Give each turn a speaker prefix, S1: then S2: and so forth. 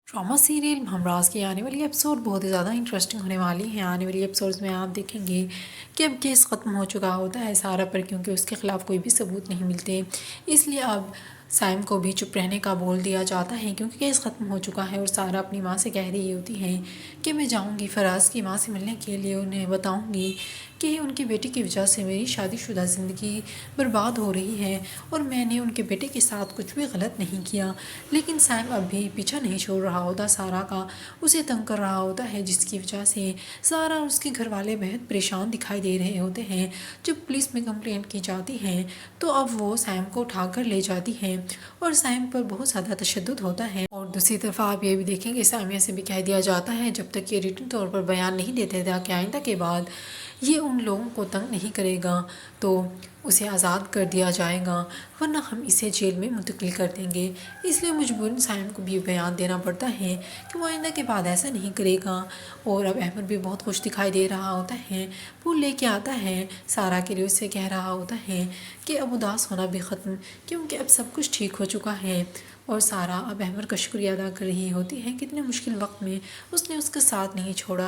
S1: Drama serial Humraaz की आने वाली एपिसोड बहुत ही ज़्यादा इंटरेस्टिंग होने वाली हैं। आने वाली एपिसोड्स में आप देखेंगे कि अब केस ख़त्म हो चुका होता है सारा पर, क्योंकि उसके ख़िलाफ़ कोई भी सबूत नहीं मिलते। इसलिए अब साइम को भी चुप रहने का बोल दिया जाता है, क्योंकि केस ख़त्म हो चुका है। और सारा अपनी माँ से कह रही होती है कि मैं जाऊँगी फराज की माँ से मिलने के लिए, उन्हें बताऊँगी कि उनकी बेटी की वजह से मेरी शादीशुदा ज़िंदगी बर्बाद हो रही है और मैंने उनके बेटे के साथ कुछ भी गलत नहीं किया। लेकिन सैम अब भी पीछा नहीं छोड़ रहा होता सारा का, उसे तंग कर रहा होता है, जिसकी वजह से सारा और उसके घर वाले बेहद परेशान दिखाई दे रहे होते हैं। जब पुलिस में कंप्लेंट की जाती है तो अब वो सैम को उठा कर ले जाती है और सैम पर बहुत ज़्यादा तशद्दुद होता है। और दूसरी तरफ आप ये भी देखेंगे सामिया से भी कह दिया जाता है जब तक ये रिटन तौर पर बयान नहीं देते था कि आइंदा के बाद ये उन लोगों को तंग नहीं करेगा तो उसे आज़ाद कर दिया जाएगा, वरना हम इसे जेल में मुंतकिल कर देंगे। इसलिए मजबूरन साइम को भी बयान देना पड़ता है कि वो आइंदा के बाद ऐसा नहीं करेगा। और अब अहमद भी बहुत खुश दिखाई दे रहा होता है, वो लेके आता है सारा के लिए, उससे कह रहा होता है कि अब उदास होना भी ख़त्म, क्योंकि अब सब कुछ ठीक हो चुका है। और सारा अब अहमद का शुक्रिया अदा कर रही होती है, कितने मुश्किल वक्त में उसने उसका साथ नहीं छोड़ा।